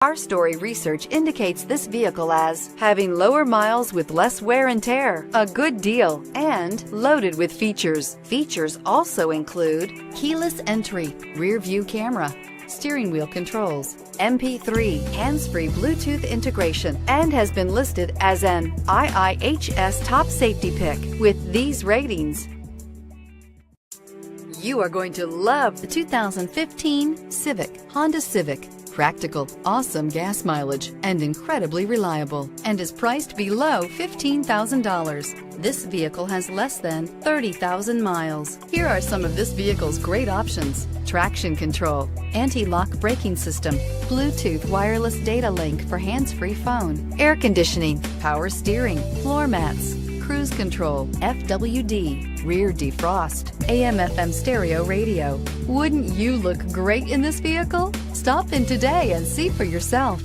Our story research indicates this vehicle as having lower miles with less wear and tear, a good deal, and loaded with features. Features also include keyless entry, rear view camera, steering wheel controls, MP3, hands-free Bluetooth integration, and has been listed as an IIHS top safety pick with these ratings. You are going to love the 2015 Civic, Honda Civic. Practical, awesome gas mileage, and incredibly reliable, and is priced below $15,000. This vehicle has less than 30,000 miles. Here are some of this vehicle's great options: traction control, anti-lock braking system, Bluetooth wireless data link for hands-free phone, air conditioning, power steering, floor mats, cruise control, FWD, rear defrost, AM/FM stereo radio. Wouldn't you look great in this vehicle? Stop in today and see for yourself.